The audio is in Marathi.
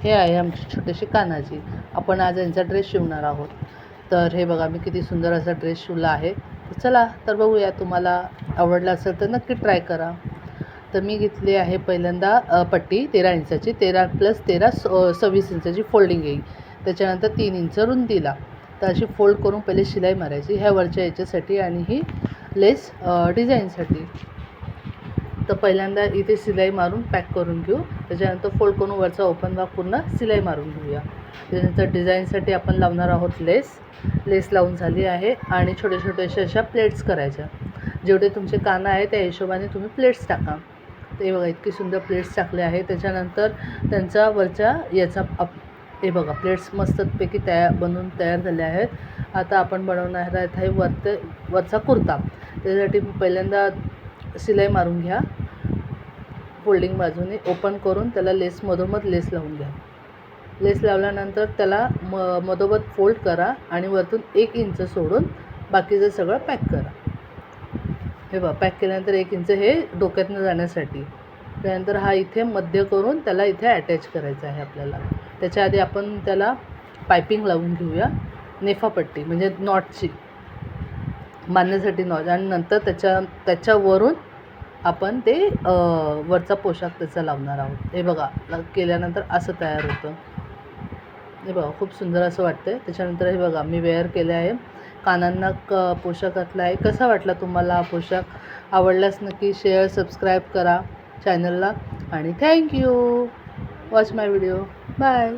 हे आहे आमची छोटीशी कानाजी. आपण आज यांचा ड्रेस शिवणार आहोत. तर हे बघा मी किती सुंदर असा ड्रेस शिवला आहे. तर चला तर बघूया, तुम्हाला आवडला असेल तर नक्की ट्राय करा. तर मी घेतली आहे पहिल्यांदा पट्टी 13 इंचाची, 13 + 13 26 इंचाची फोल्डिंग येईल. त्याच्यानंतर 3 इंच रुंदीला. तर अशी फोल्ड करून पहिले शिलाई मारायची ह्या वरच्या याच्यासाठी आणि ही लेस डिझाईनसाठी. तर पहिल्यांदा इथे शिलाई मारून पॅक करून घेऊ. त्याच्यानंतर फोल्ड करून वरचा ओपन भाग पूर्ण शिलाई मारून घेऊया. त्याच्यानंतर डिझाईनसाठी आपण लावणार आहोत लेस लावून झाली आहे आणि छोटे छोटेशा अशा प्लेट्स करायच्या. जेवढे तुमचे कानं आहे त्या हिशोबाने तुम्ही प्लेट्स टाका. ते बघा इतकी सुंदर प्लेट्स टाकले आहे. त्याच्यानंतर त्यांचा वरच्या याचा हे बघा प्लेट्स मस्तपैकी बनवून तयार झाले आहेत. आता आपण बनवणार आहे वरचा कुर्ता. त्यासाठी पहिल्यांदा शिलाई मारून घ्या. फोल्डिंग बाजूने ओपन करून त्याला मधोमध लेस लावून घ्या. लेस लावल्यानंतर त्याला मधोमध फोल्ड करा आणि वरतून 1 इंच सोडून बाकीचं सगळं पॅक करा. हे बघा पॅक केल्यानंतर 1 इंच हे डोक्यातनं जाण्यासाठी. त्यानंतर हा इथे मध्य करून त्याला इथे अटॅच करायचा आहे आपल्याला. त्याच्या आधी आपण त्याला पायपिंग लावून घेऊया. नेफापट्टी म्हणजे नॉटची बांधण्यासाठी नॉट, आणि नंतर त्याच्यावरून आपण ते वरचा पोशाख त्याचा लावणार आहोत. हे बघा केल्यानंतर असं तयार होतं. हे बघा खूप सुंदर असं वाटतं आहे. त्याच्यानंतर हे बघा मी वेअर केले आहे. कानांना पोशाख घातला आहे. कसा वाटला तुम्हाला हा पोशाख? आवडल्यास नक्की शेअर सबस्क्राईब करा चॅनलला आणि थँक्यू. वॉच माय व्हिडिओ. बाय.